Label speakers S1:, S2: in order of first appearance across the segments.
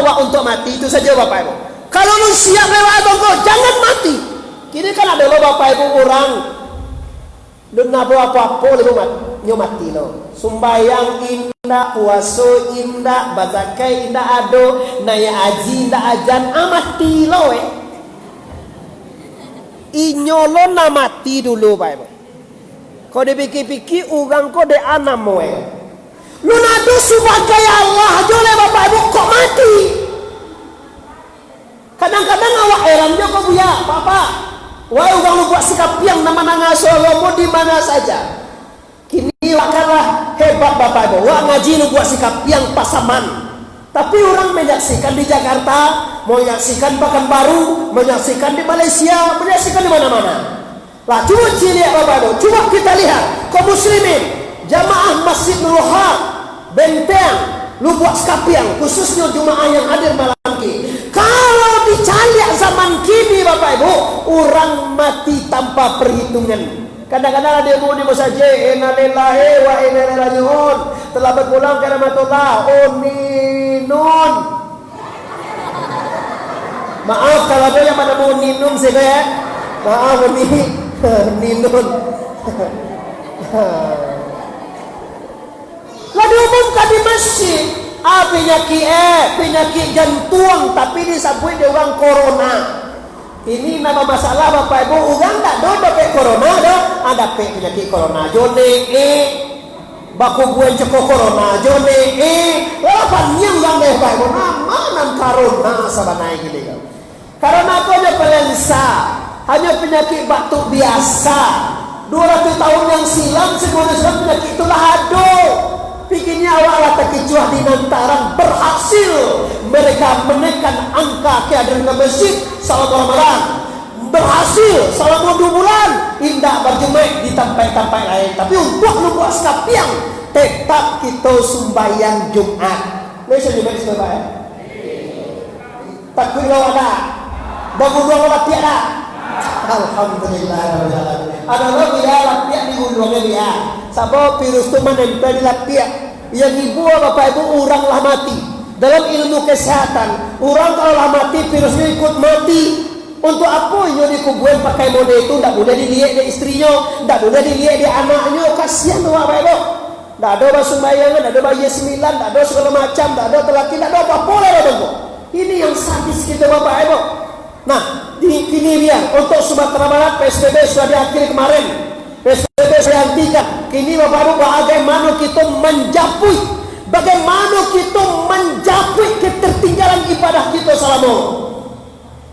S1: awak untuk mati, itu saja Bapak Ibu. Kalau lu siap lewat engkau, jangan mati. Kini kan ada lo Bapak Ibu orang dena apa-apa lu mati lo. Sumbayang indah, puasa indah, bazakai indah ado, naya aji indah ajan, mati lo Inyolo na mati dulu Bapak Ibu. Kau dipikir-pikir orang kau de anam lu nado sebagai Allah aja oleh Bapak Ibu kok mati. Kadang-kadang awak heran dia kok buya Papa. Wah orang lu buat sikap yang nama-nama Solomo di mana saja. Kini wakanlah hebat Bapak Ibu. Wah ngaji lu buat sikap yang Pasaman. Tapi orang menyaksikan di Jakarta, menyaksikan Pekanbaru, menyaksikan di Malaysia, menyaksikan di mana-mana. Lah coba lihat Bapak Ibu, coba kita lihat kaum muslimin, jamaah Masjid Nurul Haq, Benteng, lu buat skapiang, khususnya jemaah yang hadir malam ini. Kalau dicaliak zaman kini Bapak Ibu, orang mati tanpa perhitungan. Kadang-kadang ada yang mau di saja, inna lillahi wa inna ilaihi raji'un. Telah berpulang ke rahmatullah. Ninun. Maaf kalau ada yang pada mau ninun sih ya. Maaf ini ninun. Lah diumumkan di masjid, penyakit jantung, tapi disebut dia orang corona. Ini nama masalah Bapak Ibu, orang tak do dapat corona dah, ada penyakit corona. Jone baku buen ceko corona, jone lapan yang orang deh Bapak Ibu, mana corona sabanai gini kan. Karena aku hanya influenza, hanya penyakit batuk biasa. 200 tahun yang silam sebenarnya penyakit itulah ado. Pikirnya awal terkecuah di Nantarang berhasil mereka menekan angka kehadiran ke masjid selama Ramadan. Berhasil selama 2 bulan indah berjemaah di tempat-tempat lain. Tapi untuk membuat skapiang tetap kita sembahyang Jumat. Bisa juga disebut ya. Takut lawan ada. Bangun dua malam tiada. Alhamdulillah. Ada lagi ya lapiak di gunungnya dia. Sabab virus itu menempel di lapiak. Yang ibu Bapak Ibu orang lah mati. Dalam ilmu kesehatan, orang kalau lah mati virusnya ikut mati. Untuk apa yang dikuburin pakai mode itu? Tidak boleh dilihat di istrinya, tidak boleh dilihat di anaknya. Kasihan tuh Bapak Ibu. Tidak ada basumbayangan, tidak ada bayi 9, tidak ada segala macam, tidak ada telaki, tidak ada apa-apa lah Bapak Ibu. Ini yang sadis kita Bapak Ibu. Nah, ini dia untuk Sumatera Barat PSBB sudah diakhiri kemarin. PSBB sudah dihentikan. Kini Bapak Ibu bagaimana kita menjapui ketertinggalan ibadah kita selama.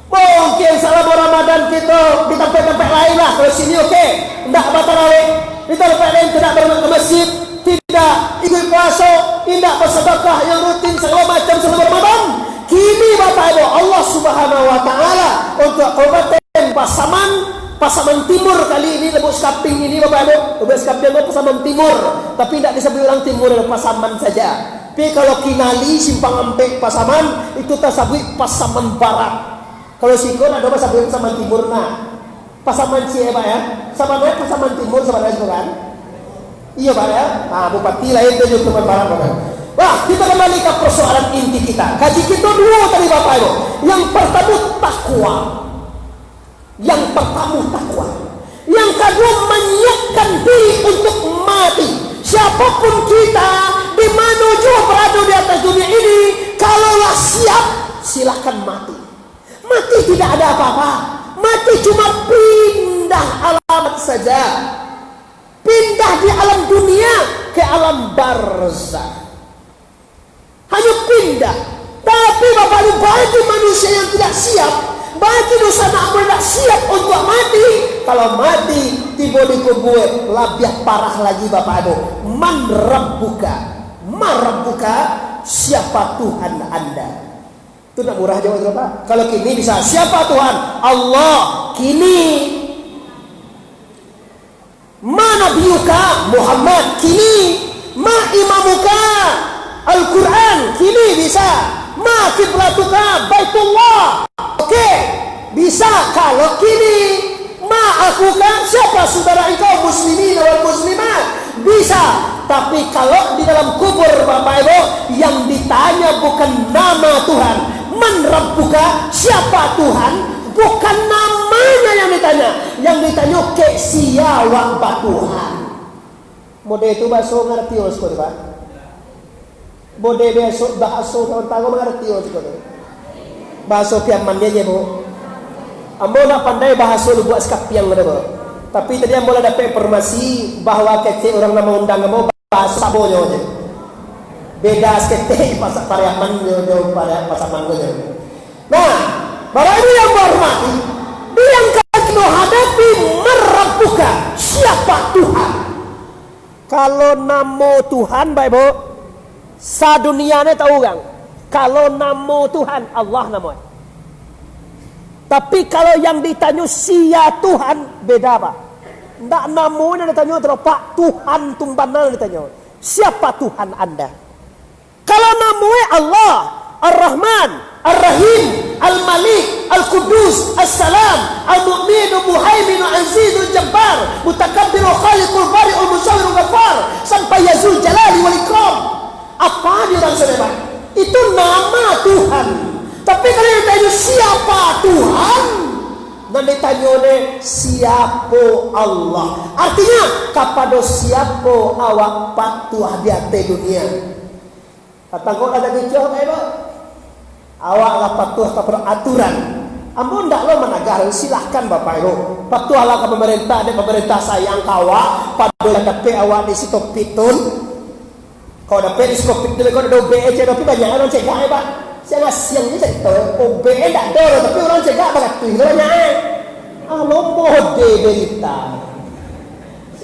S1: Mungkin selama Ramadan kita di tempat-tempat lain lah. Kalau sini oke, tidak batal-batal. Di tempat lain tidak berangkat ke masjid, tidak ikut puasa, tidak bersedekah yang rutin segala macam selama Ramadan. Kini Bapak Ibu Allah Subhanahu Wa Taala untuk Kabupaten Pasaman Timur kali ini lebuk skaping ini Bapak Ibu, lebuk skaping itu Pasaman Timur, tapi tidak disebut orang Timur, Pasaman saja. Tapi kalau Kinali Simpang Ampek Pasaman itu tersebut Pasaman Barat. Kalau Sikon ada Pasaman Timur, nah Pasaman Pak ya, Pasaman Timur sebenarnya kan? Iya Pak ya, nah bupati lain itu juga Barat Bapak. Wah, kita kembali ke persoalan inti kita. Kaji kita dulu tadi Bapak Ibu. Yang pertama takwa. Yang kedua menyiapkan diri untuk mati. Siapapun kita, di mana juga berada di atas dunia ini, kalaulah siap, silakan mati. Mati tidak ada apa-apa. Mati cuma pindah alamat saja. Pindah di alam dunia ke alam barzakh. Hanya pindah. Tapi Bapak Ibu, bagi manusia yang tidak siap, bagi dosa amal tidak siap untuk mati, kalau mati tiba di kubur lebih parah lagi Bapak Ibu. Man rabbuka, siapa Tuhan Anda? Itu nak murah jawab itu Pak. Kalau kini bisa, siapa Tuhan? Allah. Kini ma nabiyuka Muhammad. Kini ma imamuka Al-Quran. Kini bisa. Ma kiblatuka Baitullah. Oke, bisa. Kalau kini ma akukan, siapa saudara engkau muslimin wal muslimat? Bisa. Tapi kalau di dalam kubur Bapak Ibu, yang ditanya bukan nama Tuhan, Man rabbuka, siapa Tuhan? Bukan namanya yang ditanya. Yang ditanya ke siapa Tuhan. Mode itu bahasa ngerti os kau Pak. Mode bahasa orang tahu mengerti os kau. Bahasa kiaman dia Bu. Ambo nak pandai bahasa lu buat skapiang ada Bu. Tapi tadi ambo dapat informasi bahwa kece orang nama undang ambo bahasa sabonya aja. Beda sekete pasal pariaman jauh pada pasal manggonya. Nah, Bapak Ibu yang berhormati, yang kita hadapi merabbuka, siapa Tuhan? Kalau namo Tuhan, Bapak Ibu, sadunianya tahu kan? Kalau namo Tuhan, Allah namanya. Tapi kalau yang ditanya sia Tuhan, beda Pak. Ndak namanya ditanya terus Pak Tuhan tumbanan ditanya. Siapa Tuhan Anda? Kalau namanya Allah, Ar-Rahman, Ar-Rahim, Al-Malik, Al-Qudus, As-Salam, Al-Mu'min, Al-Muhaimin, Al-Aziz, Al-Jabbar, Mutakabbir, Khaliqul Bari, Al-Musawwir, Al-Ghaffar, sampai Yazul Jalali wal Ikram. Apa dia orang saudara? Itu nama Tuhan. Tapi kalau ditanya siapa Tuhan, nanti tanya siapa Allah. Artinya kepada siapa awak patuh di atas dunia. Kata kau ada kecoh Ibu. Awaklah patuh kepada aturan. Ampun ndak lo menagar, silahkan Bapak Ibu. Patuhlah ke pemerintah, dan pemerintah sayang kawak. Pada dapat awak di situ pitun. Kau dapat di situ pitun, kau ada BEC, tapi banyak orang cegah Pak. Saya siang ni cerita, OBE tak ada, tapi orang cegah banget tu banyak. Lombo de berita.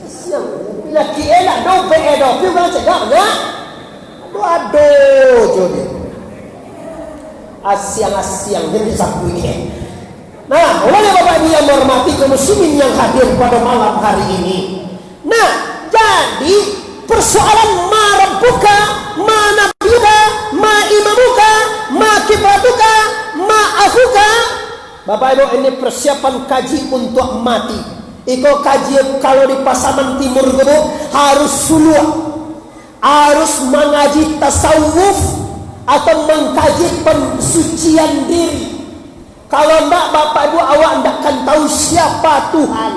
S1: Siang, bila kia tak ada OBE dah, tapi orang cegah banyak. Aduh, jodoh. Asyang-asyang jadi sapu ini. Nah, oleh Bapak Ibu yang menghormati kaum muslimin yang hadir pada malam hari ini. Nah, jadi persoalan ma rabbuka, ma nabiyuka, ma imamuka, ma kiblatuka, ma akhuka. Bapak Ibu, ini persiapan kaji untuk mati. Iko kaji kalau di Pasaman Timur itu harus suluh. Harus mengaji tasawuf atau mengkaji pensucian diri. Kalau enggak Bapak Ibu awak enggak akan tahu siapa Tuhan.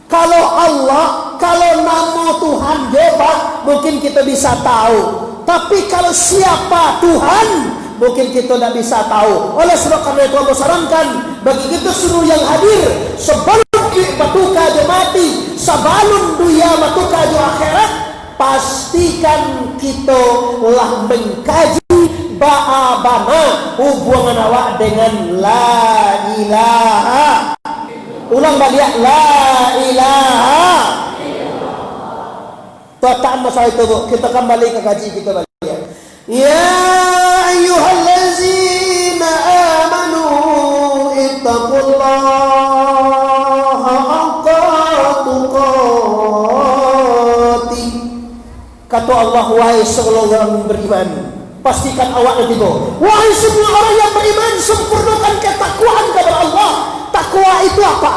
S1: Kalau Allah, kalau nama Tuhan Jehovah mungkin kita bisa tahu. Tapi kalau siapa Tuhan mungkin kita tidak bisa tahu. Oleh sebab karena itu Allah sarankan bagi kita seluruh yang hadir sebelum matuka mati, sebelum dunia matuka di akhirat, pastikan kita telah mengkaji ba'abana hubungan awak dengan la ilaha. Ulang balik la ilaha. Tataan masalah itu Bu. Kita kembali ke kaji kita balik. Ya ayyuhallazina amanu ittaqullaha haqqa tuqatih. Kata Allah, wahai seluruh orang beriman, pastikan awak nanti Bu. Wahai semua orang yang beriman, sempurnakan ketakwaan kepada Allah. Takwa itu apa?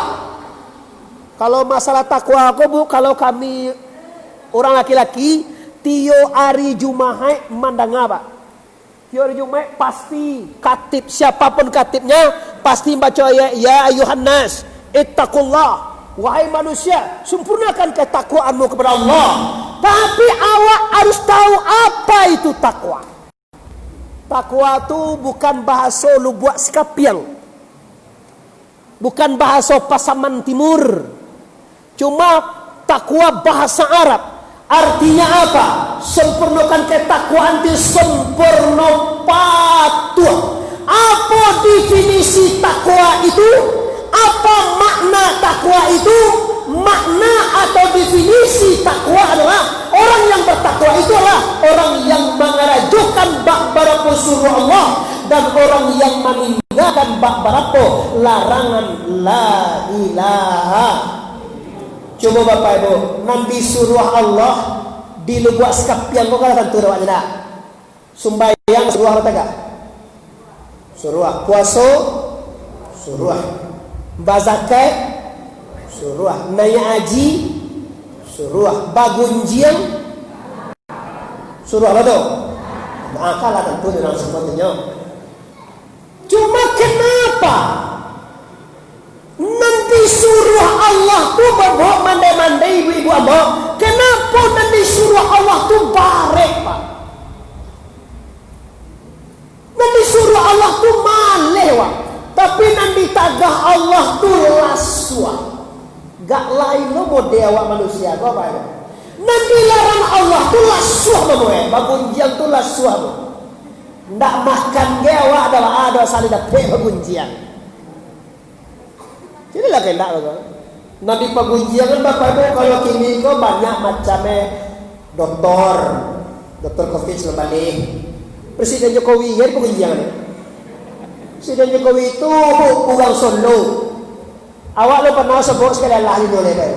S1: Kalau masalah takwa aku Bu, kalau kami orang laki-laki tio hari Jumat mandang apa? Tio hari Jumat pasti katib, siapapun katibnya pasti baca ya ayuhan nas ittaqullah. Wahai manusia, sempurnakan ketakwaanmu kepada Allah. Tapi awak harus tahu apa itu takwa. Takwa itu bukan bahasa lu buat skapiang. Bukan bahasa Pasaman Timur. Cuma takwa bahasa Arab. Artinya apa? Sempurnakan ketakwaan itu sempurna patuh. Apa definisi takwa itu? Apa makna takwa itu? Makna atau definisi takwa adalah orang yang bertakwa itu adalah orang yang mengerajukan bak-barapo suruh Allah dan orang yang meninggalkan bak-barapo larangan la ilaha. Coba Bapak Ibu, nanti suruh Allah di lubuak skapiang kok kan tentu rawat tidak. Sumbayang suruh apa tak? Suruh puasa, suruh bazakat, suruh naik haji, suruh bagunjian, suruh apa tu? Akalah tentu dengan sebetulnya. Allah tuh berbok mandai-mandai ibu-ibu abang. Kenapa nanti suruh Allah tuh barek pak? Nanti suruh Allah tuh maleh wak. Tapi nanti tagah Allah tuh laswa. Gak lain lo model awak manusia kau apa ya? Nanti larang Allah tuh laswa baboe. Bagunjiang tuh laswa baboe. Ndak makan dia awak ada saling dapet bagunjiang. Jadi lah kendak lo. Nanti pagunjian kan bapak ibu kalau kini kau banyak macamnya doktor COVID sebalik. Presiden Jokowi ya pagunjian. Presiden Jokowi itu orang Solo. Awak lo pernah sebut sekali lagi boleh kan?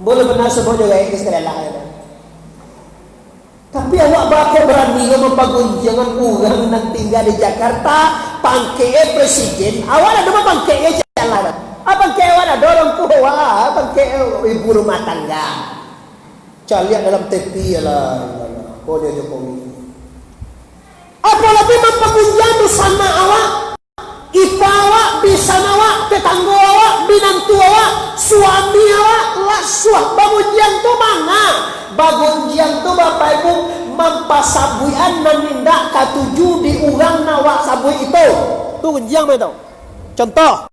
S1: Boleh pernah sebut juga sekali lagi. Tapi awak bakal berani mempagunjian orang yang tinggal di Jakarta, pangke presiden. Awak ada apa pangke jalan? Apa kewan ada orang tua? Apa ibu rumah tangga? Calian dalam tepi lah. Kau dia Jokowi. Apalagi mempengunjang di sana awak, ipa awak, bisa awak, tetangga awak, binantu awak, suami awak, lasuah. Bagunjian tu mana? Bagunjian tu bapak ibu mempasabuian menindak katuju di urang nawak sabui itu. Tu gunjiang betul. Contoh.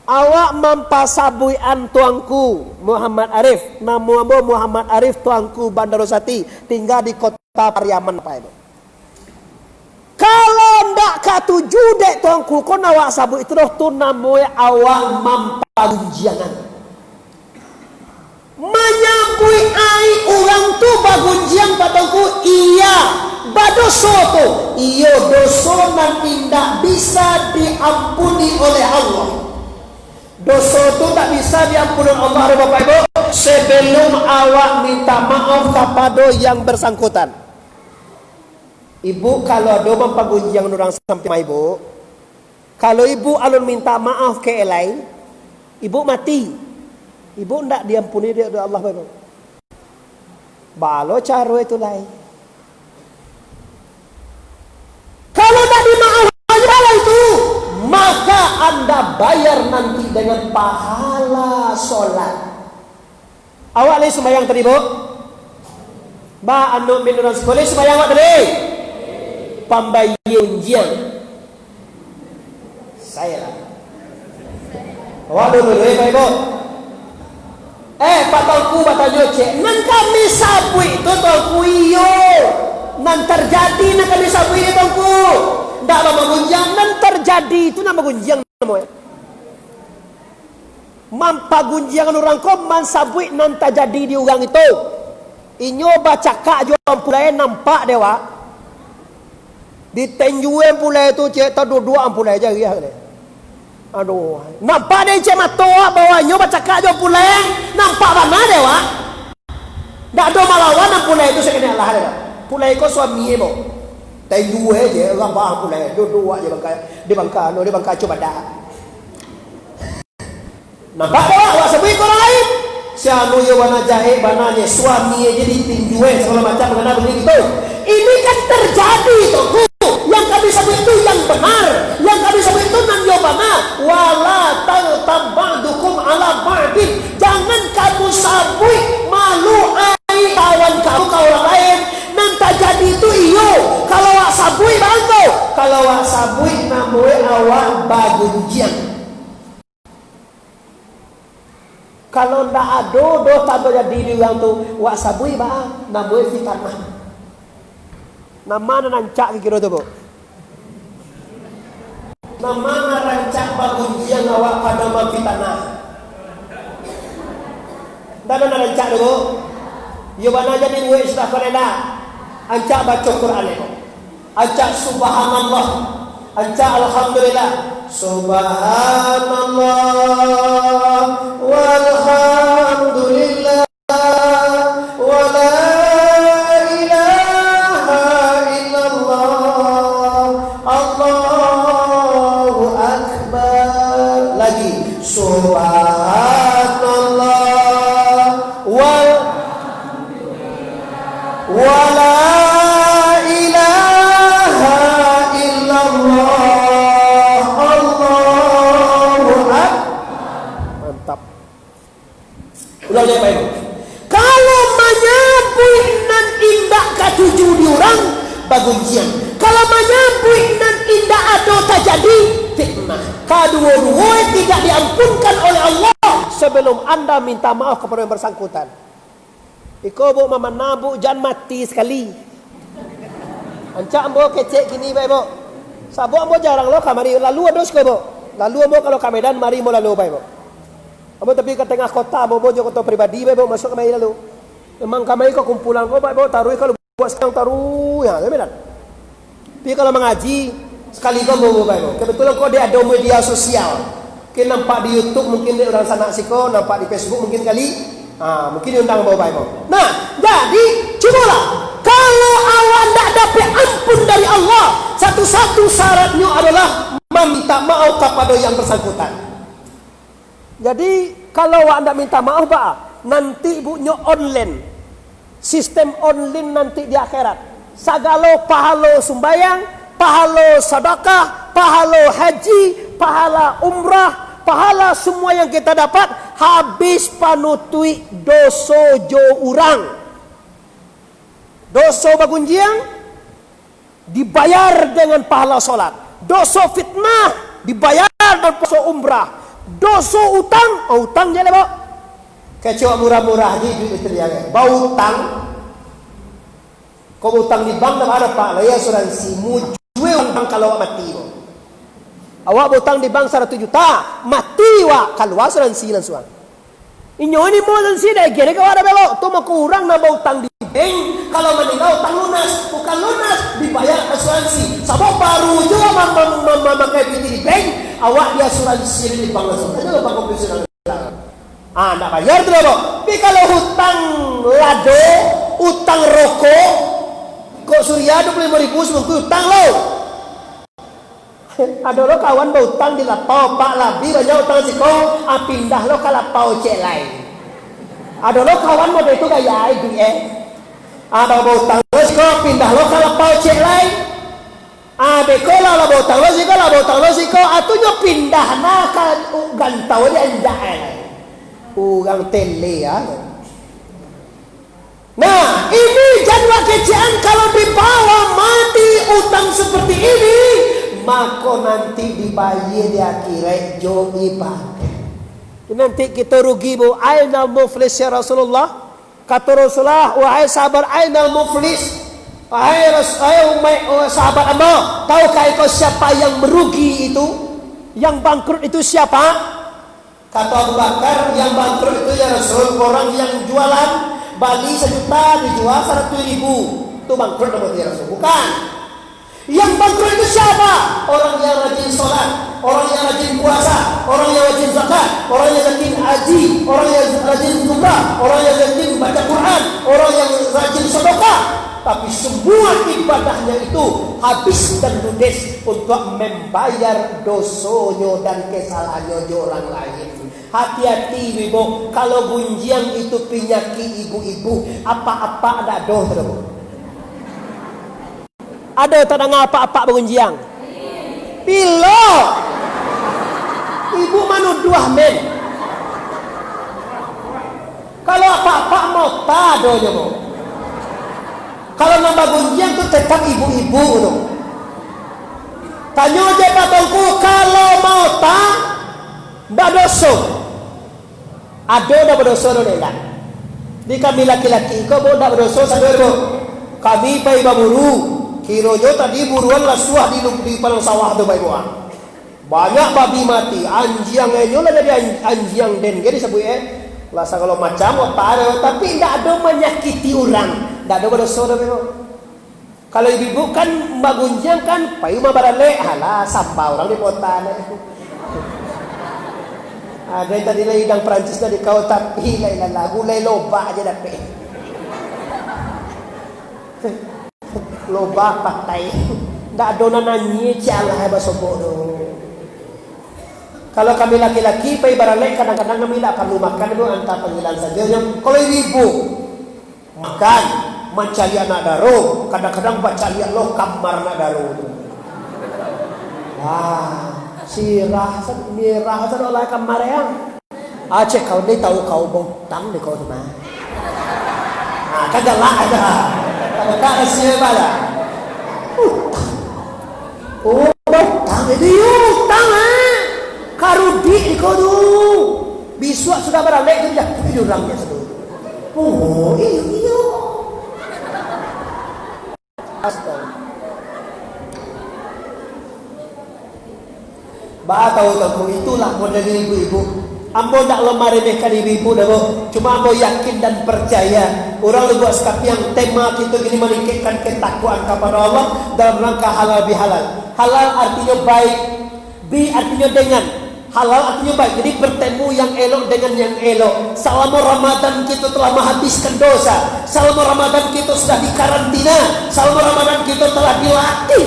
S1: Awak mempasabuian tuanku Muhammad Arif, nama Muhammad Arif tuanku Bandarosati, tinggal di kota Pariaman apa itu. Kalau ndak katuju dek tuanku, kau awak sabui itu tu namanya awak mempagunjiangan. Menyambui ai orang tu bagunjiang patungku iya, badoso tu, iyo doso nanti ndak bisa diampuni oleh Allah. Dosa itu tak bisa diampuni Allah Bapak Ibu sebelum awak minta maaf kepada yang bersangkutan. Ibu kalau ada mempagunjiang orang sampai ibu, kalau ibu alun minta maaf ke lain, ibu mati. Ibu tidak diampuni oleh Allah Bapak Ibu. Balo cara itu lain. Kalau tak dimaafkan itu, maka anda bayar nanti dengan pahala solat. Awak ni sembahyang tadi bu? Ba anu minuran boleh sembahyang awak tadi? Pambayun jiang. Saya lah. Awak dulu Pak Ibu. Patolku batalnya cek. Nan kami sabu itu tolku iyo. Nan terjadi nan kami sabu itu tolku. Ndak lama gunjang nan terjadi itu nama gunjang namanya. Mampagunjiangan orang kau mansabui nan terjadi di orang itu. Inyo baca kak jual pulai nampak dewa. Di tenjuan pulai itu cek dua pulai aja ya. Aduh, nampak dia cek matoa bahwa inyo baca kak jual pulai nampak mana dewa. Ndak ada malawan nan pulai itu sekena Allah dewa. Pulai kau suami emo. Tenju aja orang paham pulai dua aja di bangka coba dah. Nampak awak sebut orang lain. Sianu ye wana jahe bananya suami aja ditinjuan segala macam mengenai begitu. Ini kan terjadi itu. Yang kami sebut itu yang benar. Yang kami sebut itu nan yobana wala tabadukum ala ba'din. Jangan kamu sabui malu ai kawan kamu ke orang lain. Nan terjadi itu iyo. Kalau awak sabui bangko. Kalau awak sabui namanya awak bagunjian. Kalau ndak ada doh tak jadi di orang tu wak sabui bah namanya fitnah. Nama nancak kira tu bu. Nama rancak bagunjian awak pada fitnah. Dan rancak tu. Yo bana jadi we istilah kalenda. Ancak baca Quran itu. Ancak subhanallah. Ancak alhamdulillah. Subhanallah walhamdulillah wa la ilaha illallah Allahu akbar. Lagi subhanallah wal wa la ilaha illallah. Mantap. Anda minta maaf kepada yang bersangkutan. Iko bu mama nabu jangan mati sekali. Ancak ambo kecek gini baik bu. Sabo ambo jarang lo kamari lalu ados ko bu. Lalu ambo kalau ke Medan mari mo lalu baik bu. Ambo tapi ke tengah kota ambo jo kota pribadi baik bu masuk kamari lalu. Memang kamari ko kumpulan ko baik bu taruh kalau buat sekarang taruh ya Medan. Tapi kalau mengaji sekali ko mau baik bu. Kebetulan ko dia ada media sosial. Mungkin nampak di YouTube, mungkin dia orang sana siko, nampak di Facebook mungkin kali. Mungkin diundang bawa baik. Nah, jadi cubalah. Kalau awak tidak dapat ampun dari Allah, satu-satu syaratnya adalah meminta maaf kepada yang bersangkutan. Jadi kalau awak tidak minta maaf, nanti ibunya online, sistem online nanti di akhirat. Sagalo pahala sumbayang, pahala sedekah, pahala haji, pahala umrah. Pahala semua yang kita dapat habis panutui dosa jo urang. Dosa bagunjiang dibayar dengan pahala solat. Dosa fitnah dibayar dengan dosa umrah. Dosa utang, utang je lebo. Kecoa murah-murah je duit itu dia. Bau utang. Kau utang di bank ada pak, laya asuransi mujue utang kalau mati bo. Awak utang di bank 100 juta, mati wak keluar asuransi langsung. Inyo ini mau asuransi dah kira kau ada belok, tu mau kurang nak utang di bank. Kalau meninggal utang lunas, bukan lunas dibayar asuransi. Sebab baru juga memakai pinti di bank, awak di asuransi di bank langsung. Ada lupa komisi nak bayar tu belok. Tapi kalau hutang lado, utang rokok, kok Surya 25.000 seminggu utang lo. Ada lo kawan berutang di lapau pak labi banyak utang siko, pindah lo ke lapau cek lain. Ada lo kawan model itu gaya itu ada berutang lo siko, pindah lo ke lapau cek lain. Beko lah berutang lo siko, atunya pindah nak ke gantau dia anjay. Ugang tele ya. Nah ini jadwal kecian kalau dibawa mati utang seperti ini. Maka nanti dibayar di akhirat jo ibadah. Nanti kita rugi bu. Ainal muflis ya Rasulullah. Kata Rasulullah, wahai sahabat ainal muflis. Wahai sahabat amba, tahukah kau siapa yang merugi itu? Yang bangkrut itu siapa? Kata Abu Bakar, yang bangkrut itu ya Rasul, orang yang jualan bali 1 juta dijual 100.000. Itu bangkrut nama dia Rasul. Bukan. Yang bangkrut itu siapa? Orang yang rajin sholat, orang yang rajin puasa, orang yang rajin zakat, orang yang rajin haji, orang yang rajin umrah, orang yang rajin baca Quran, orang yang rajin sedekah. Tapi semua ibadahnya itu habis dan ludes untuk membayar dosonya dan kesalahannya orang lain. Hati-hati ibu, kalau gunjiang itu penyakit ibu-ibu, apa-apa ada dosa. Ada tak dengar apa-apa berunjiang? Pilo. Ibu manu dua men. Kalau apa-apa mau tadonya mau. Kalau nambah gunjiang tu tetap ibu-ibu tu. Tanya je patongku kalau mau tak badoso. Ada badoso do enggak? Di kami laki-laki kau mau dak badoso sadar bu. Kami pai baburu. Kirojo tadi buruan rasuah di palang sawah tu baik buah. Banyak babi mati, anjing enyo lah jadi anjing dengue disebut Lasa kalau macam apa ada, tapi tidak ada menyakiti orang, tidak ada berdosa dah. Kalau ibu kan mbak gunjang kan, payu mah barale, halah sampah orang di kota. Ada yang tadi lagi hidang Perancis dari kau tapi lagu loba aja dapat. Loba patai ndak dona nyanyi cialah bahasa bodoh. Kalau kami laki-laki pai baralek kadang-kadang kami tidak perlu makan itu antar panggilan saja. Kalau ibu makan mencari anak daro, kadang-kadang baca lihat lo kamar anak daro itu. Wah, sirah mirah oleh kamar yang Aceh kau ni tahu kau botang di kau tu mah. Kagak lah ada. Tak rasa bala. Utang itu utang Karudi kau tu. Biswa sudah balik kerja itu orangnya seluruh. Oh, iya. Astaga. Tahu itulah model ibu-ibu. Ambo tak lemah remehkan ibu-ibu dah, cuma ambo yakin dan percaya orang lu buat sekap yang tema kita gini meningkatkan ketakwaan kepada Allah dalam rangka halal bihalal. Halal artinya baik, bi artinya dengan, halal artinya baik. Jadi bertemu yang elok dengan yang elok. Selama Ramadan kita telah menghabiskan dosa, selama Ramadan kita sudah dikarantina, selama Ramadan kita telah dilatih.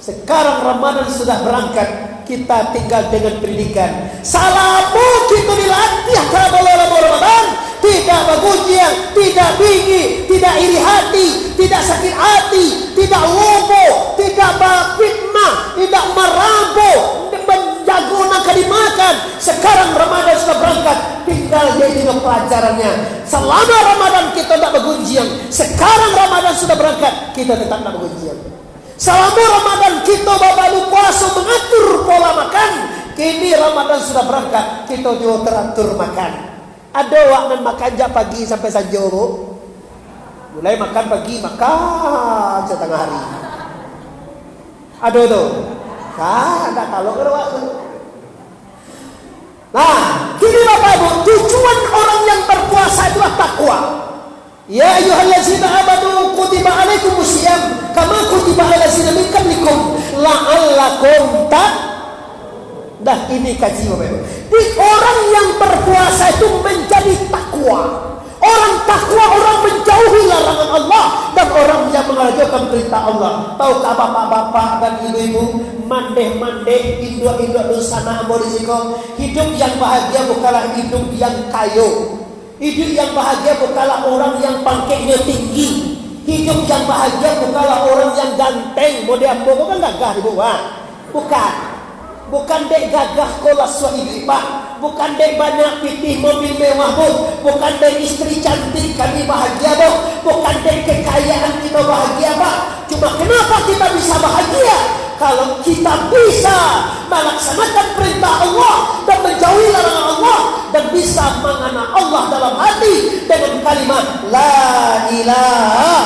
S1: Sekarang Ramadan sudah berangkat, kita tinggal dengan pendidikan. Salamu kita dilatih karena Ramadan, tidak begujian, tidak bingit, tidak iri hati, tidak sakit hati, tidak lobo, tidak fitnah, tidak merampok, menjaga nak dimakan. Sekarang Ramadan sudah berangkat, tinggal jadi pelajarannya. Selama Ramadan kita tidak begujian, sekarang Ramadan sudah berangkat, kita tetap tidak begujian. Selama Ramadan kita baru puasa mengatur pola makan, kini Ramadan sudah berangkat, kita juga teratur makan. Ada waktu makan jam pagi sampai sanjung, mulai makan pagi, makan setengah hari. Ada tuh, ada kalau waktu. Nah, kini Bapak Ibu, tujuan orang yang berpuasa itulah takwa. Ya ayyuhallazina amanu kutiba alaikumusiyam kama kutiba alal ladzina min qablikum la'allakum Dah ini kaji Bapak Ibu. Di orang yang berpuasa itu menjadi takwa. Orang takwa orang menjauhi larangan Allah dan orang yang mengerjakan perintah Allah. Tahukah bapak-bapak dan ibu-ibu, mandeh-mandeh induk-induk dosana amborisiko, hidup yang bahagia bukanlah hidup yang kayu. Hidup yang bahagia bukanlah orang yang pangkatnya tinggi. Hidup yang bahagia bukanlah orang yang ganteng. Model ambo kan gagah di bawah. Bukan dek gagah kolas suami pak. Bukan dek banyak pitih mobil mewah bu. Bukan dek istri cantik kami bahagia bu. Bukan dek kekayaan kita bahagia pak. Cuma kenapa kita bisa bahagia? Kalau kita bisa melaksanakan perintah Allah dan menjauhi larangan Allah dan bisa mengenal Allah dalam hati dengan kalimat La ilaha.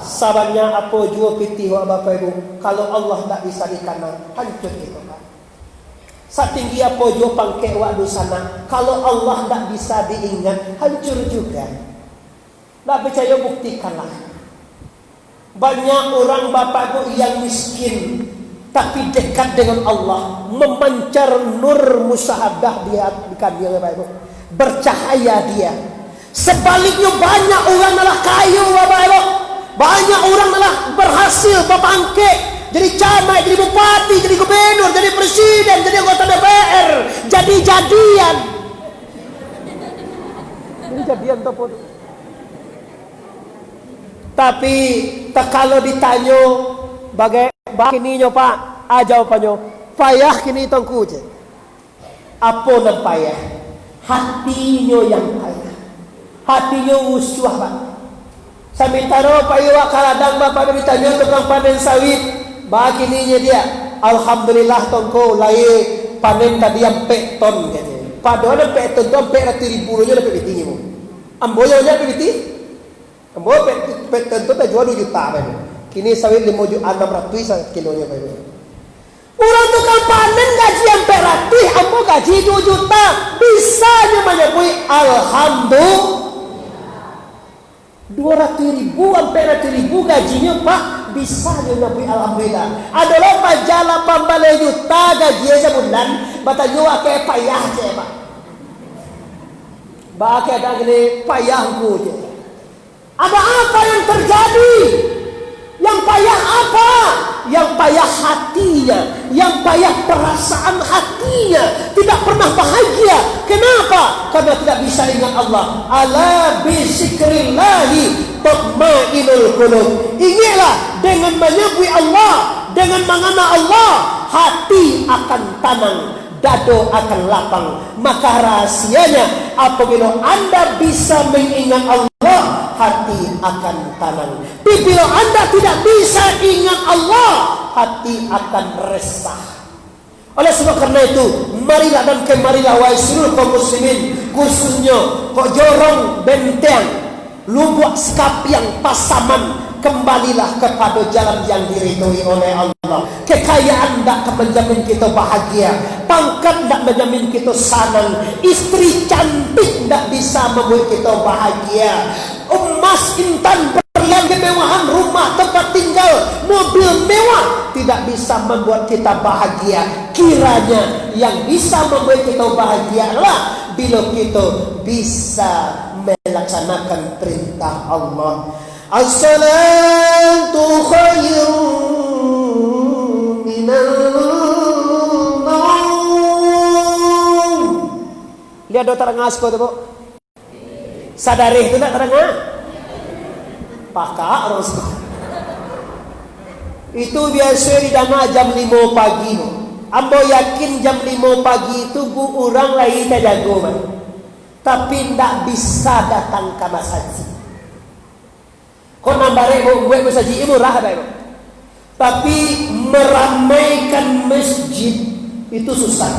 S1: Sabarnya apa jua pitih wa Bapak Ibu. Kalau Allah tak bisa dikana, hancur kita Pak. Satinggi apa jua pangkek wa dosana, kalau Allah tak bisa diingat, hancur juga. Tak percaya buktikanlah. Banyak orang Bapak Ibu yang miskin tapi dekat dengan Allah, memancar nur musyahadah dia di Bapak Ibu, bercahaya dia. Sebaliknya banyak orang malah kayu Bapak Ibu, banyak orang malah berhasil berpangkit, jadi camat, jadi bupati, jadi gubernur, jadi presiden, jadi anggota DPR, jadi jadian telepon. Tapi kalau ditanya bagininya Pak, jawabannya payah kini tongku je. Apa nan payah? Hatinya yang payah. Hatinya usuh Pak. Sementara payah kaladang Bapak ditanya tukang panen sawit, bagininya dia, alhamdulillah tongku lai panen tadi yang pek ton katanya. Padahal pek ton tu pek ratu ribu nya dapat bitingnya mu. Amboya nya dapat biting. Ambo pek tentu tak jual 2 juta Pak. Kini sawit 5.600 kilonya Pak. Orang tukang panen gaji yang peratus, ambo gaji 2 juta. Bisa nya menyebut alhamdulillah. 200.000 sampai 100.000 gajinya Pak, bisa nya menyebut alhamdulillah. Adalah pajala pambale juta gajinya sebulan, batanya kayak payah je Pak. Ba ada gini payahku je. Ada apa yang terjadi? Yang payah apa? Yang payah hatinya, yang payah perasaan hatinya, tidak pernah bahagia. Kenapa? Karena tidak bisa ingat Allah. Ala bi zikrillahi tatma'innul qulub. Ingatlah dengan menyebut Allah, dengan mengenal Allah, hati akan tenang, dado akan lapang. Maka rahasianya, apabila Anda bisa mengingat Allah, hati akan tenang. Bila Anda tidak bisa ingat Allah, hati akan resah. Oleh sebab karena itu, marilah dan kemarilah wahai seluruh kaum muslimin, khususnya kok jorong benteng, lubuk Sekapiang, Pasaman, kembalilah kepada jalan yang diridhoi oleh Allah. Kekayaan tidak menjamin kita bahagia, pangkat tidak menjamin kita senang, istri cantik tidak bisa membuat kita bahagia, emas intan, berlian, kemewahan, rumah, tempat tinggal, mobil mewah tidak bisa membuat kita bahagia. Kiranya yang bisa membuat kita bahagia adalah bila kita bisa melaksanakan perintah Allah. As-salatu khairun minan naum. Lihat do terengah asko tu, Bu. Sadari itu tak terengah? Pakak orang sekolah. Itu biasa didana jam 5 pagi. Ambo yakin jam 5 pagi itu bu orang lain tak jago, man. Tapi tak bisa datang ke masjid. Kau nambah gue masjid murah ada, tapi meramaikan masjid itu susah.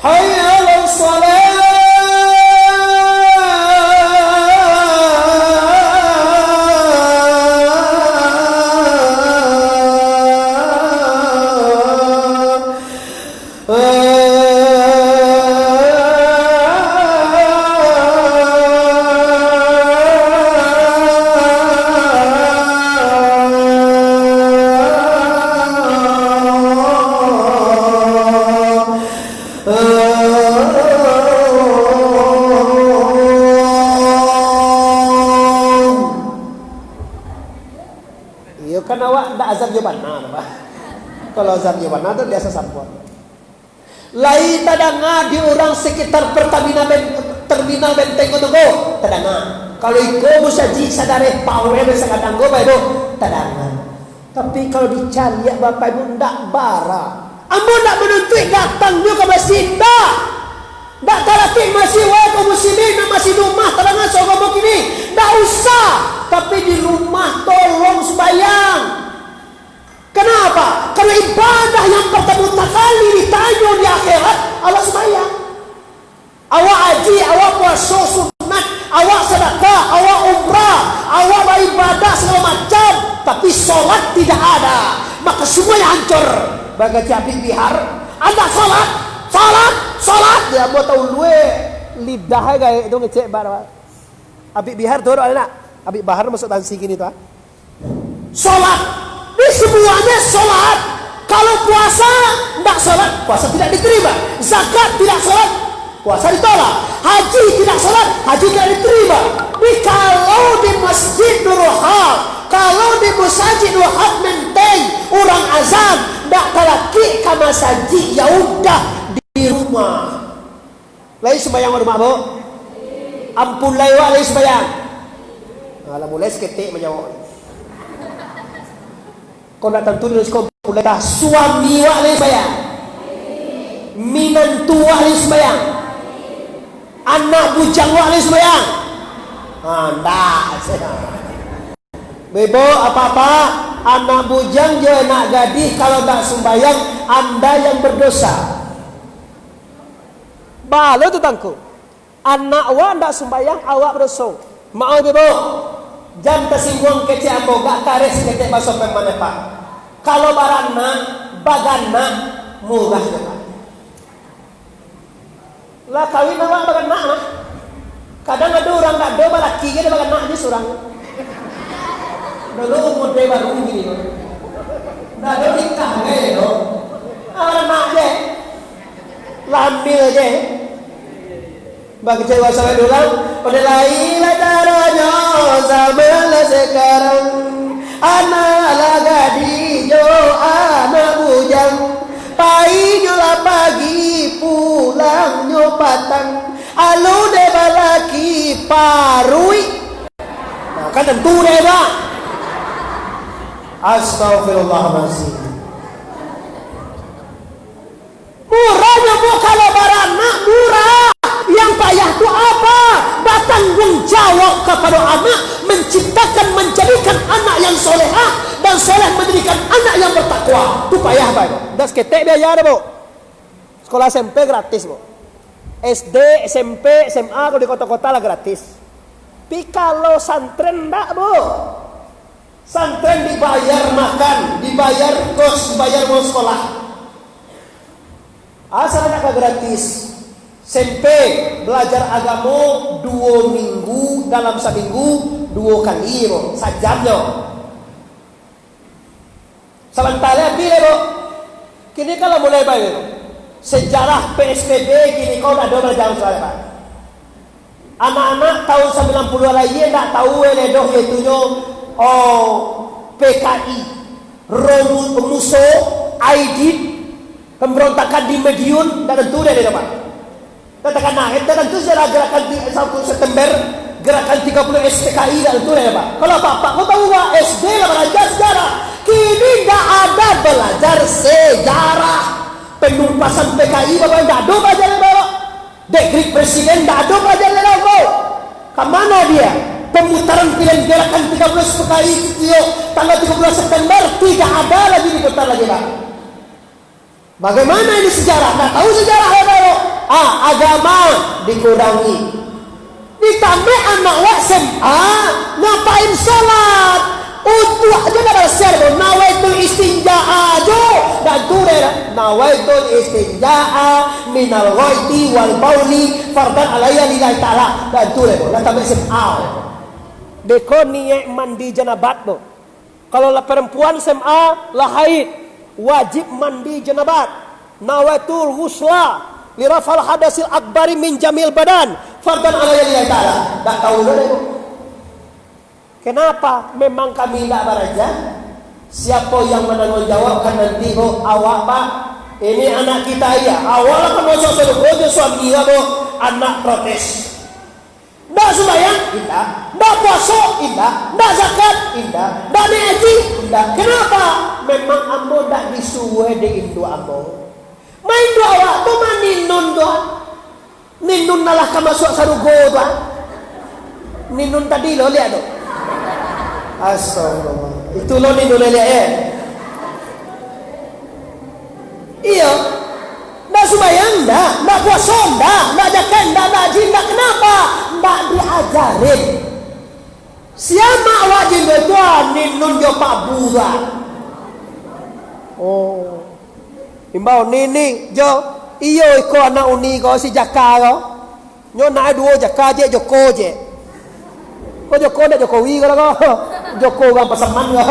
S1: Hayya 'alas shalah. Kan awak ndak azan jobana apa? Kalau azan jobana tu biasa sampun. Lai tadanga di orang sekitar terminal benteng itu go tadanga. Kalau iko musaji sadare pawe sangat anggo bae do tadanga. Tapi kalau dicari ya Bapak Ibu ndak bara. Ambo ndak menuntut datang juga ke masjid ndak. Ndak talakin masih wae kaum muslimin masih rumah tadanga sogo kini. Ndak usah. Tapi di rumah tolong sembahyang. Kenapa? Karena ibadah yang pertama kali ditanya di akhirat Allah sembahyang. Awak haji, awak puasa sunat, awak sedekah, awak umrah, awak beribadah segala macam, tapi solat tidak ada, maka semuanya hancur. Bagai Habib Bihar, ada solat. Dia mau tahu luwe lidah kayak itu ngecek barang. Habib Bihar tu ada nak? Habib Bahar masuk tansi gini tu. Solat, ini semuanya solat. Kalau puasa tidak solat, puasa tidak diterima. Zakat tidak solat, puasa ditolak. Haji tidak solat, haji tidak diterima. Ini kalau di masjid Nurul Haq, kalau di masjid Nurul Haq menteng orang azan, tidak talaki ke masjid, ya udah di rumah. Lain sembahyang rumah bu, ampun lewat lain sembahyang. Alah mulai seketik menjawab. Kau nak tentu dengan sekolah mulai dah suami wak lagi sembahyang, minantu wak lagi sembahyang, anak bujang wak lagi sembahyang. Ndak. Bebo apa-apa, anak bujang je nak gadis kalau tak sembahyang anda yang berdosa. Balo tu tangku. Anak wak ndak sembahyang awak berdosa. Mau bebo. Jam tersinggung kecil ambo gak tarik sekecil masuk ke mana pak. Kalau barana bagana murah je pak. Lah kawin awak bagana lah. Kadang ada orang tak ada laki dia bagana aja seorang. Dulu umur dia baru gini loh. Dah ada nikah ni loh. Anak je, lambil je. Bagi cewek sampai dulu, pada lainlah caranya zaman sekarang. Anak lagadi jo anak bujang, pagi pagi pulang nyopatan, alu de balaki parui. Nah, kan tentu deh pak. Astagfirullahaladzim. Murahnya bu kalau baranak murah. Yang payah itu apa? Bertanggung jawab kepada anak, menciptakan, menjadikan anak yang solehah dan soleh menjadikan anak yang bertakwa. bertakwa. Itu payah Pak. Das ketek biaya ada Bu. Sekolah SMP gratis Bu. SD, SMP, SMA kalau di kota-kota lah gratis. Tapi kalau santren enggak Bu. Santren dibayar makan, dibayar kos, dibayar mau sekolah. Asal anak gratis. SMP belajar agama 2 minggu, dalam seminggu 2 kali Bu. Sajamnya. Sementara bila Bu. Kini kalau mulai baik sejarah PSBB gini kau dah ada belajar soal Pak. Anak-anak tahun 90 lagi tak tahu ledoh itunya PKI, Romuso, Aidit, pemberontakan di Medion dan tentu dia Pak. Katakan nah, itu tentu sejarah gerakan 1 September, gerakan 30 SPKI dan tentu dia Pak. Kalau Bapak kau tahu Pak, SD lah belajar sejarah. Kini tak ada belajar sejarah. Penumpasan PKI Bapak tidak ada belajar Bapak. Dekret Presiden tidak ada belajar Bapak. Kemana dia? Pemutaran pilihan gerakan 30 PKI tanggal 13 September tidak ada lagi diputar lagi Pak. Bagaimana ini sejarah? Tidak tahu sejarah ya Bapak. Agama dikurangi. Ditambah anak SMA ngapain sholat? Untuk aja dah share tu, nawaitul istinjaa aja, dan tu dah nawaitul istinjaa minal ghaiti wal bauli fardan alaiya lillahi taala, dan tu dah, dah tambah SMA. Deko niat mandi janabat tu. Kalau lah perempuan SMA lah haid, wajib mandi janabat. Nawaitul ghusla lirafal hadasil akbari min jamil badan fardan alaiya lillahi taala. Tak tahu dah tu. Kenapa? Memang kami tidak beraja. Siapa yang menanggung jawabkan nanti awak Pak? Ini anak kita ya. Awal kan masuk surga suami kamu anak protes. Ndak sembahyang? Tidak. Ndak puasa? Tidak. Ndak zakat? Tidak. Ndak haji? Tidak. Kenapa? Memang ambo ndak disuwe di Indo ambo. Main doa awak tu maninun doa. Ninun nalah ka masuk surga doa. Ninun tadi lo lihat tu. Astagfirullah. Itu lo ni boleh lihat ya. Iya. Ndak sembahyang dah, ndak puasa dah, ndak zakat dah, ndak haji dah. Kenapa? Ndak diajarin. Siapa wajib berdoa ninun jo Pak Bura. Oh. Imbau nini jo iyo iko anak uni ko si Jaka ko. Nyo na duo Jaka je Joko je. Ko Joko ndak Jokowi ko ko. Joko bang pasaman ko.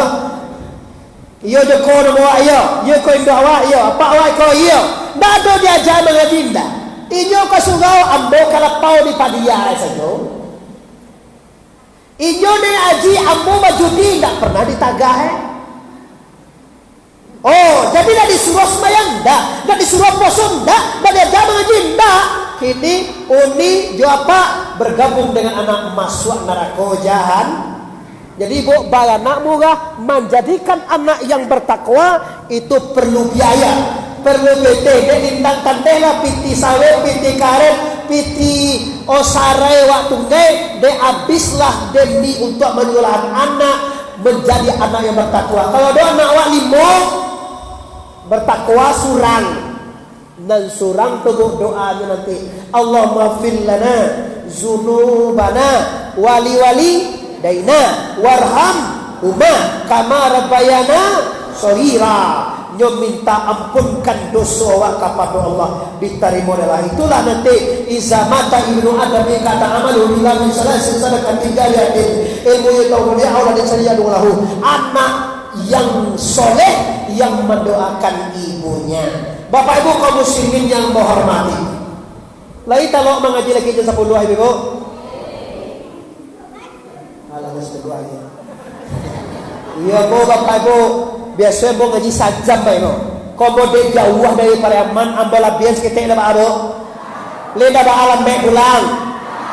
S1: Iyo Joko no bawa iyo. Iyo ko indo awak iyo. Apa awak ko iyo. Ndak ada diajar mengaji ndak. Inyo ka sugao ambo kalapau di padia sajo. Inyo ne aji ambo majudi ndak pernah ditagah Oh, jadi dah disuruh sembahyang dah, dah disuruh puasa dah, dah diajar mengaji dah. Kini uni jo apa bergabung dengan anak masuk neraka jahan. Jadi bu bagi anak murah menjadikan anak yang bertakwa itu perlu biaya, perlu PT, de lintang tandela, piti sawe, piti karet, piti osare waktu ngai, de habislah demi untuk menyulahan anak menjadi anak yang bertakwa. Kalau doa anak awak limo bertakwa surang dan surang teguh doanya nanti Allahumma fil lana zunubana wali daina warham huma kama rabbayana shaghira. Nyo minta ampunkan dosa wa kepada Allah diterima adalah itulah nanti iza mata ibnu adam kata amalu billahi salasin sadaqatin jariyatin ilmu yaqulu ya Allah disayyidu lahu anak yang soleh yang mendoakan ibunya. Bapak ibu kaum muslimin yang menghormati. Lai kalau mengaji lagi jam 10 ibu. Alah mesti doa ya. Iya bu bapak ibu biasa bu ngaji sajam baik bu. Kau de jauh dari Pariaman ambil bias kita dah bapak ibu. Leda ba alam baik pulang.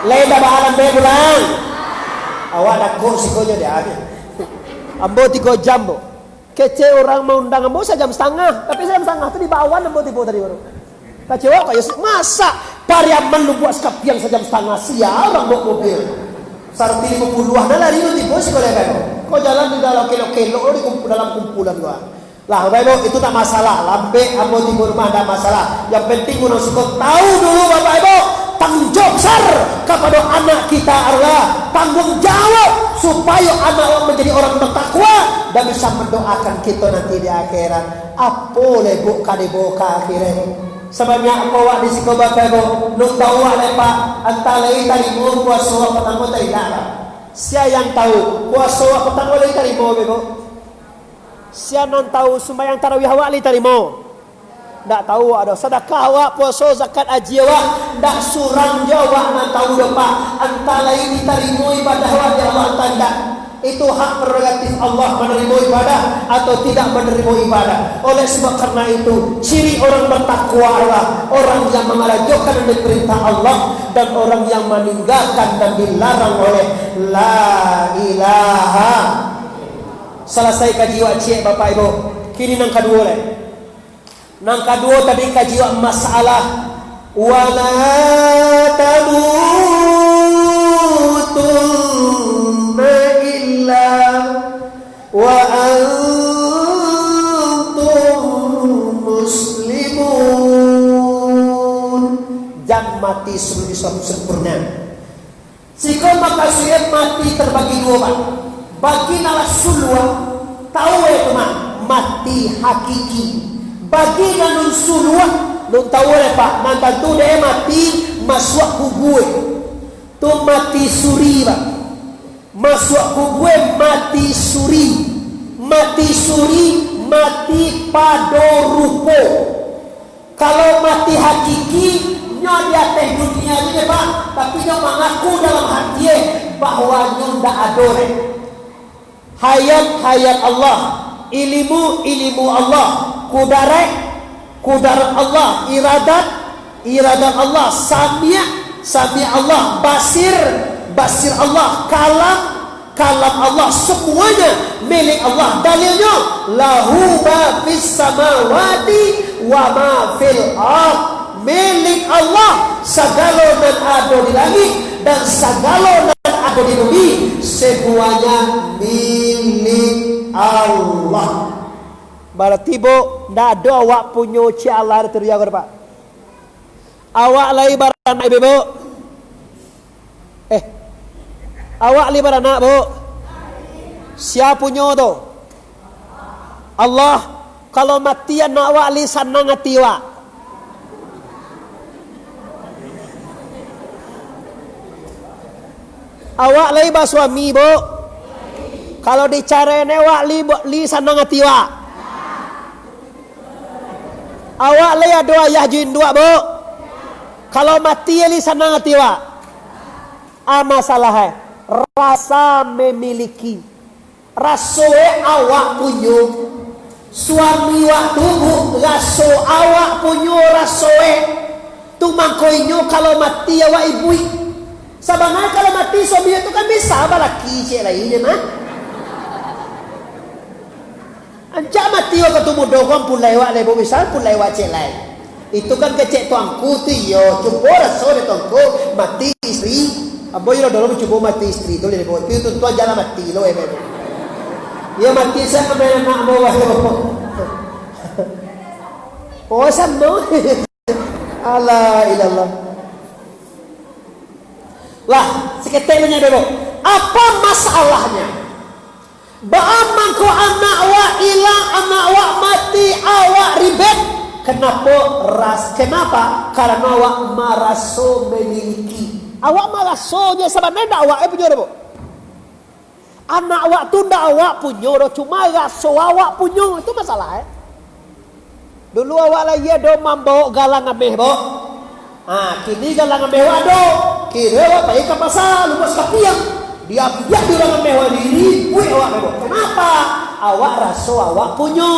S1: Leda ba alam baik pulang. Awak dah kok sikonya dia. Ambo 3 jam bu. Kece orang mau undang ambo sejam setengah. Tapi sejam setengah tu di bawah ambo tiba tadi baru. Kecewa kayak masa Pariaman lu buat skapiang sejam setengah siapa orang bawa mobil. Sarti 50-an lari lu tiba sekolah kan. Kau jalan di dalam kilo-kilo di dalam kumpulan gua. Lah, Bapak Ibu, itu tak masalah. Lambe amo timur mah tak masalah. Yang penting mun suka tahu dulu Bapak Ibu, tanggung jawab besar kepada anak kita adalah tanggung jawab supaya anak menjadi orang bertakwa dan bisa mendoakan kita nanti di akhirat. Apa lebok kadeboka akhirat. Sebanyak bawa di siko Bapak Ibu, nuk tahu le Pak, antara tadi mau puasa pertama tadi lah. Siapa yang tahu puasa pertama tadi mau Bapak Ibu? Siapa yang tahu sembahyang tarawih awak li tarimo? Tak tahu ada sedekah awak, puasa, zakat, haji awak, tak surang jawab nak tahu dah Pak. Antara ini tarimo ibadah awak ya Allah tanda. Itu hak prerogatif Allah menerima ibadah atau tidak menerima ibadah. Oleh sebab karena itu, ciri orang bertakwa adalah orang yang mengajarkan dan perintah Allah dan orang yang meninggalkan dan dilarang oleh la ilaha. Selesai kaji wajib Bapak Ibu. Kini nang kedua le. Nang kedua tadi kaji masalah wala tamutunna illa wa antum muslimun. Jangan mati sebelum sempurna. Jika maka sudah mati terbagi dua Pak. Bagi nala sulwa tahu ya teman mati hakiki. Bagi nanun sulwa nun tahu ya Pak nanti tu dia mati masuk kubue tu mati suri Pak. Masuk kubue mati suri mati pada rupo. Kalau mati hakiki nyo dia teh dunia ini Pak, tapi nyo mengaku dalam hati bahwa nyo ndak adore. Hayat Allah, ilmu Allah, kudarat Allah, iradat Allah, sami' Allah, basir Allah, kalam Allah, semuanya milik Allah. Dalilnya lahu ma fis samawati wa ma fil ardh. Milik Allah segala yang ada di langit dan segala yang ada di bumi, semuanya milik Allah. Berarti bu, ndak ada awak punya ci Allah terjaga Pak. Awak lai baranak ibu. Awak lai baranak bu. Siapa punya tu? Allah. Kalau mati anak awak li senang hati awak. Awak lai ba suami bu. Kalau dicari awak li senang hati awak. Awak lai ada ayah jin dua bu. Kalau mati li senang hati awak. Masalah rasa memiliki. Rasoe awak punya. Suami waktu bu raso awak punya rasoe. Tu mangkoinyo kalau mati awak ibu. Sebenarnya kalau mati suami itu kan bisa laki cik lainnya mah. Anjak mati waktu ketemu doang pulai wak lebo misal pulai wak cik lain. Itu kan kecek tuangku tu yo cuba rasul tuangku mati istri. Aboy lo dulu cuba mati istri tu lebo itu tuan jalan mati lo ebe. Ya mati saya kemana nak bawa lo. Oh sama. Allah ilallah. Lah, seketelnya dulu. Apa masalahnya? Ba'aman ko anak awak hilang, anak awak mati, awak ribet. Kenapa? Karena awak maraso memiliki. Awak marasonya sebenarnya awak punya dulu. Anak awak tu ndak awak punya, cuma raso awak punya itu masalah. Dulu awak lagi ada membawa galang ameh, bo. Kini galang ameh wado. Kira awak pergi ke pasar, lupas kapiang. Dia biar di dalam mewah diri, awak mewah. Kenapa? Awak raso awak punya.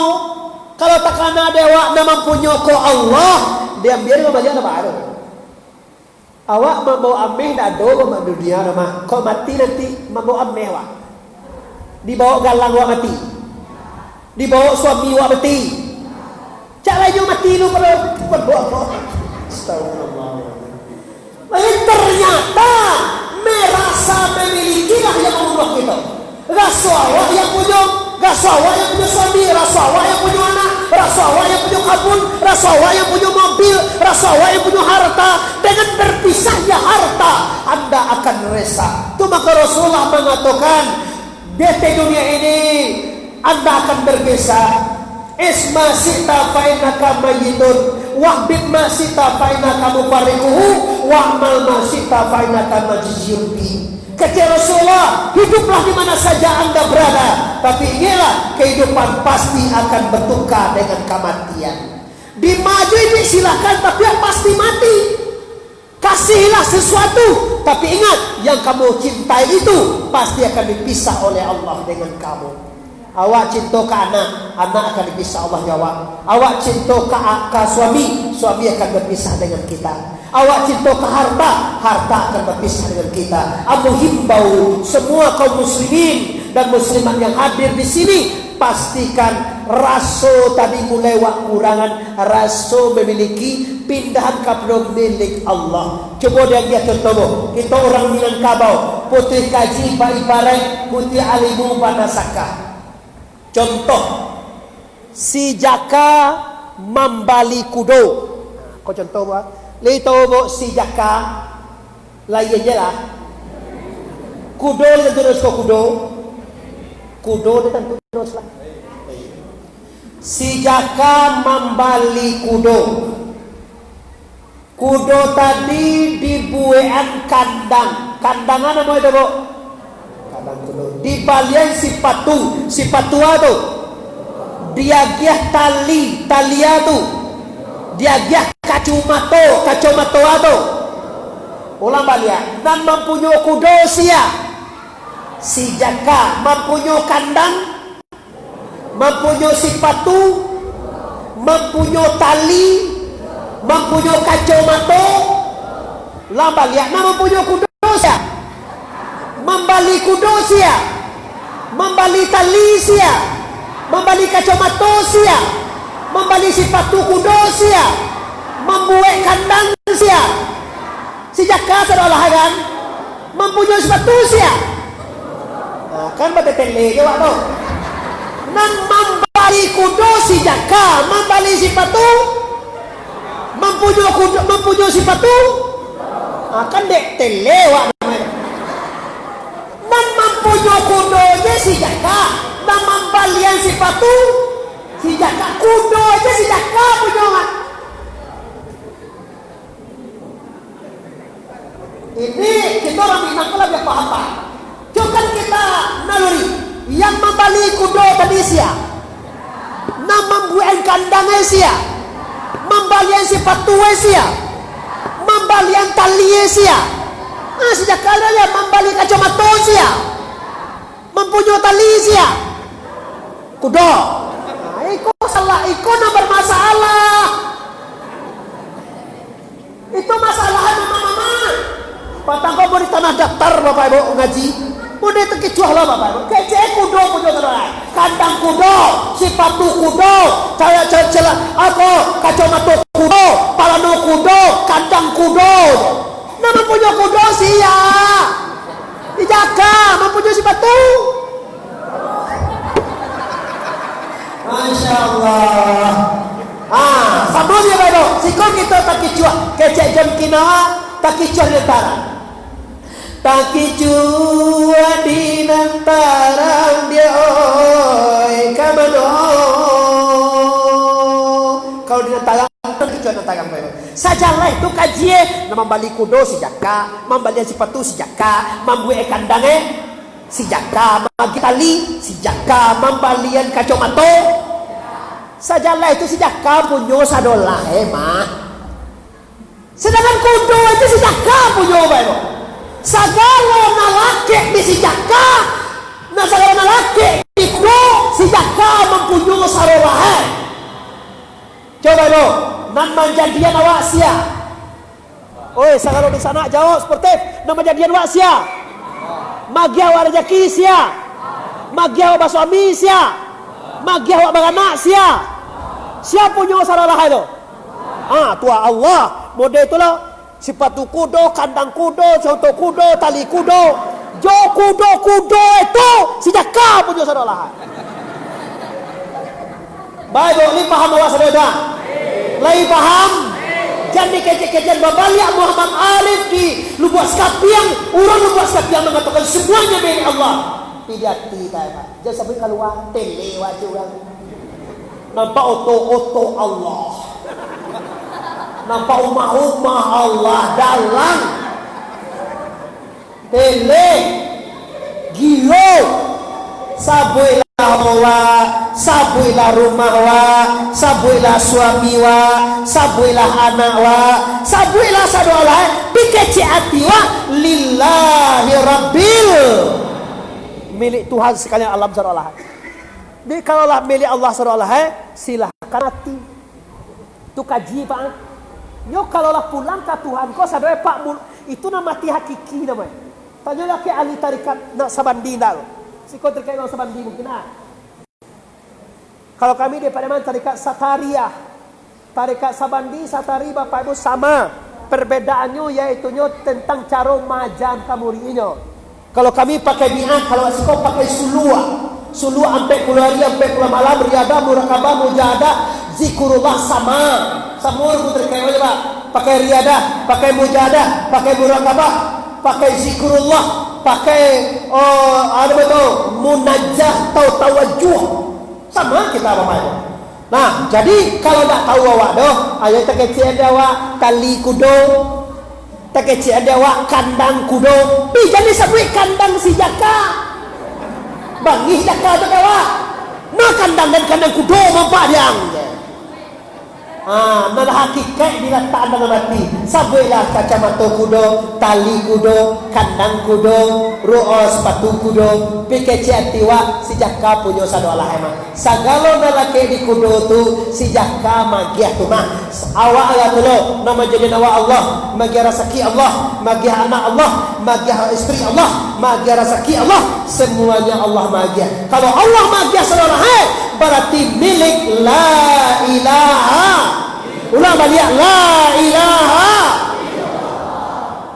S1: Kalau tak kena dewa memang punya ko Allah, dia biar kembali apa ada. Awak mau ameh dah do mak dunia nama. Kau mati nanti mau ameh awak. Dibawa galang awak mati. Dibawa suami awak mati. Cak lagi mati lu pada berdoa. Astagfirullah. Ternyata merasa memilikilah yang Allah kita. Rasul awak yang punya, rasul awak yang punya suami, rasul awak yang punya pun Rasulullah yang punya mobil, Rasulullah yang punya harta. Dengan berpisahnya harta, Anda akan resah. Itu maka Rasulullah mengatakan, di dunia ini Anda akan berpisah. Isma sita fa'inaka mayyitun, wahbib ma sita fa'inaka mufarikuhu, wa'mal ma sita fa'inaka majizirbi. Kata Rasulullah, hiduplah di mana saja Anda berada, tapi ingatlah kehidupan pasti akan bertukar dengan kematian. Dimaju ini silakan, tapi yang pasti mati. Kasihilah sesuatu, tapi ingat yang kamu cintai itu pasti akan dipisah oleh Allah dengan kamu. Awak cinta ke anak, anak akan dipisah Allah jawab. Awak cinta ke suami, suami akan berpisah dengan kita. Awak cinta ke harta, harta akan berpisah dengan kita. Aku himbau semua kaum muslimin dan muslimat yang hadir di sini, pastikan rasa tadi mulai kurangan, rasa memiliki pindahan kepada milik Allah. Coba dia contoh, kita orang Minangkabau, putih kaji pak ibarat putih alimu pada sakah. Contoh, si jaka membali kudo. Kau contoh apa? Lihat bu si jaka, lain je lah. Kudo dia terus ke kudo, kudo dia terus lah. Si jaka membali kudo. Kudo tadi dibuean kandang. Kandangan apa itu bu? Di balian si patu tu dia giah tali tu dia giah kacumato tu ulang balian dan mempunyai kudo si jaka mempunyai kandang, mempunyai si patu, mempunyai tali, mempunyai kacumato ulang balian dan mempunyai kudo membali kudo sia, membali tali sia, membali kacamata sia, membali sepatu kudo sia, membuat kandang sia. Si jaka seolah kan mempunyai sepatu sia. Nah, kan pada tele je waktu. Nang membali kudo si jaka, membali sepatu, mempunyai sepatu. Nah, kan dek tele waktu. Mempunyai kudo je si jaka, dan membalian sepatu si jaka, kudo je si jaka punya. Ini kita orang Minang kalau dia paham. Cuma kita naluri yang membali kudo tadi sia, nam membuat kandangnya sia, membalian sepatu sia, membalian tali sia. Sejak kala dia membali kacamata sia, mempunyai tali sia, kudo. Iko salah, iko nak bermasalah. Itu masalah mama. Patang kau beri tanah daftar bapak ibu ngaji. Mudah terkecuah lah bapak ibu. Kecek kudo punya tanah, kandang kudo, sepatu kudo, saya celah aku kacamata kudo, palano kudo, kandang kudo. Nama punya kudo sia, dijaga, mempunyai sepatu. Masya Allah. Sama dia baru. Sikon kita tak kicuah, kecek jam kinawa, tak kicuah nentara. Tak kicuah di nentara dia, oi, kamano. Kau di nentara. Sajalah itu kajian nama membali kudo si jaka, membali sepatu si jaka, membuat kandangnya si jaka, membagi tali si jaka, membalian kacamata. Sajalah itu si jaka punya sadolah mah. Sedangkan kudo itu si jaka punya bae. Sagala nalake di si jaka, nah sagala nalake di kudo si jaka mempunyai sadolah. Coba lo, nama jadian awak sia. Oi, sagalo di sana jawab sportif. Nama jadian awak sia. Magi awak rezeki sia. Magi awak basuami sia. Magi awak beranak sia. Siapa punya salah itu? Tua Allah. Model itulah sepatu kudo, kandang kudo, contoh kudo, tali kudo, jo kudo itu si jaka punya salah. Baik, ini paham awak saudara. Lai paham? Jadi kecek-kecek babaliak Muhammad Arif di Lubuk Skapiang. Orang Lubuk Skapiang mengatakan semuanya milik Allah. Tidak, Pak. Jangan sampai keluar tele wajah orang. Nampak oto-oto Allah. Nampak rumah-rumah Allah dalam tele gilo. Sabuilah wa, sabuilah rumah wa, sabuilah suami wa, sabuilah anak wa, sabuilah sadolah pikeci hati wa lillahi rabbil, milik Tuhan sekalian alam sadolah. Jadi kalaulah milik Allah sadolah, silahkan hati. Tu kaji Pak. Yo kalaulah pulang ke Tuhan kau sadolah Pak, itu nama mati hakiki namanya. Tanyalah ke ahli tarikat nak sabandina. Siko terkait dengan sabandi mungkin Kalau kami daripada mana tarikat Satariyah, tarikat Sabandi, Satari Bapak Ibu sama. Perbedaannya iaitunya tentang cara majan kamurinya. Kalau kami pakai bi'ah, kalau siko pakai sulua. Sulua sampai puluh hari, sampai puluh malam, riadah, murakabah, mujahadah, zikrullah sama. Semua terkait aja Pak. Pakai riadah, pakai mujahadah, pakai murakabah, pakai zikrullah, pakai ada betul munajjah atau tawajuh sama kita apa-apa. Nah, jadi kalau tak tahu awak doh, ayo tak kecil ada awak tali kudo, tak kecil ada awak kandang kudo. Pi jadi sebut kandang si jaka. Bangi jaka tu awak. Nah kandang dan kandang kudo mampak diang. Nah hakikat diletakkan dalam hati. Sabuilah kacamata kudo, tali kudo, kandang kudo, ru'o sepatu kudo, pikeci hati wa si jaka punya sadolah emang. Sagalo nalake di kudo tu si jaka magiah tu mah. Awak lah tu lo nama jadi nawa Allah, magiah rasaki Allah, magiah anak Allah, magiah istri Allah, magiah rasaki Allah, semuanya Allah magiah. Kalau Allah magiah sadolah berarti milik la ilaha. Ulang balik la ilaha.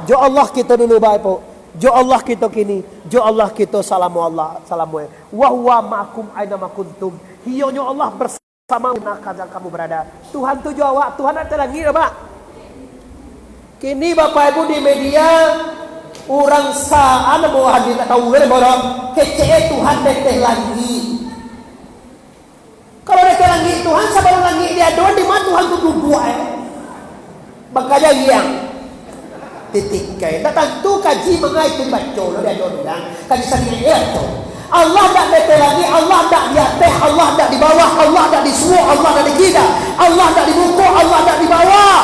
S1: Jo Allah kita dulu baik po. Jo Allah kita kini. Jo Allah kita salamu Allah salamu. Wa huwa ma'akum aina ma kuntum. Hionya Allah bersama yang kamu berada. Tuhan tu jawab, Tuhan ada langit Pak. Kini Bapak Ibu di media orang saan mau hadir tak tahu borong kece Tuhan deteh langit. Kalau ada langit Tuhan, sabar langit dia doang di mana Tuhan tu duduk makanya yang titik kai. Tak tentu kaji mengai tu baca lo dia doang. Kaji sendiri itu. Allah tak ada lagi, Allah tak di atas, Allah tak di bawah, Allah tak di suara, Allah tak di kiri, Allah tak di muka, Allah tak di bawah,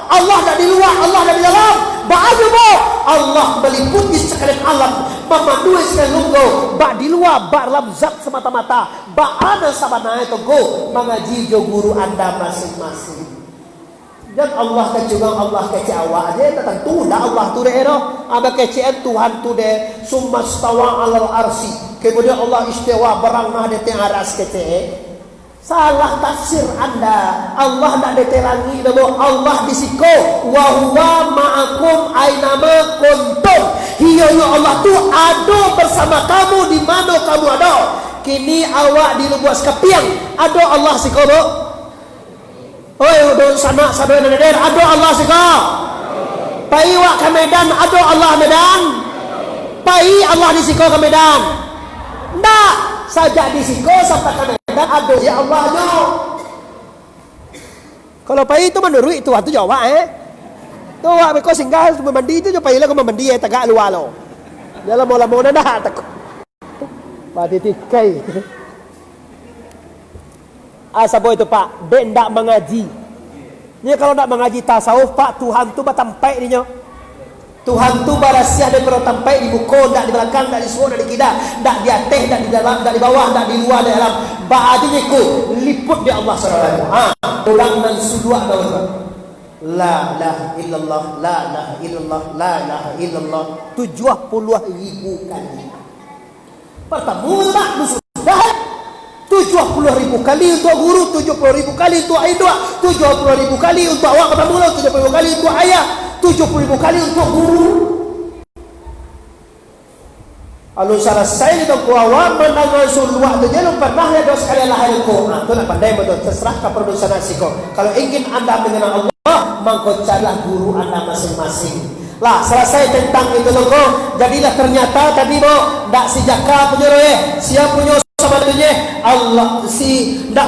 S1: Allah tak di luar, Allah tak di dalam. Baju bo Allah meliputi sekalian alam, memandui sekalian lunggu, bak di luar, bak dalam zat semata-mata, bak ada sabana itu go mengaji jo guru anda masing-masing. Dan Allah kecungang Allah kece awak aja tentu dah Allah tu deh ero. Ada keceen Tuhan tu deh summa stawa alal arsi. Kemudian Allah istiwa berangah di aras kece. Salah tafsir anda. Allah nak diterangi nama Allah disiko wa huwa ma'akum ainama kuntum. Hionya Allah tu ada bersama kamu di mana kamu ada. Kini awak di Lubuk Skapiang ada Allah siko do. Oi do sana sadoi neder ada Allah siko. Pai wak ke Medan ada Allah Medan. Pai Allah disiko ke Medan. Ndak saja disiko sampai ke Medan ada ya Allahnya. Kalau pai itu menurut itu waktu jawab tu wak beko singgah mandi itu jo pai lah ko mandi tagak luar lo. Dalam bola-bola dah tak. Pati tikai. Asabo itu Pak, dek ndak mengaji. Ni kalau ndak mengaji tasawuf Pak, Tuhan tu batampai dinya. Tuhan tu barasiah dia perlu tampai di buku, ndak di belakang, ndak di suara, ndak di kida, ndak di atas, ndak di dalam, ndak di bawah, ndak di luar, di dalam. Ba'adinya ku liput di Allah Subhanahu wa taala. Orang nan sudua dah. La ilaha illallah, la ilaha illallah, la ilaha illallah 70,000 kali. Pertemu tak sudah 70,000 kali untuk guru, 70,000 kali untuk aidua, 70,000 kali untuk awak ketemu, 70,000 kali untuk ayah, 70,000 kali untuk guru. Lalu selesai itu kuawan menanggung sulwak tu jangan pernah ya dos sekali lahir ko. Nah, tu nak pandai betul. Terserah ke produsen nasi ko. Kalau ingin anda mengenal Allah, maka carilah guru anda masing-masing. Lah selesai tentang itu loh. Jadilah ternyata tadi mo ndak si jaka punya roh siapa punya sama tunya Allah si ndak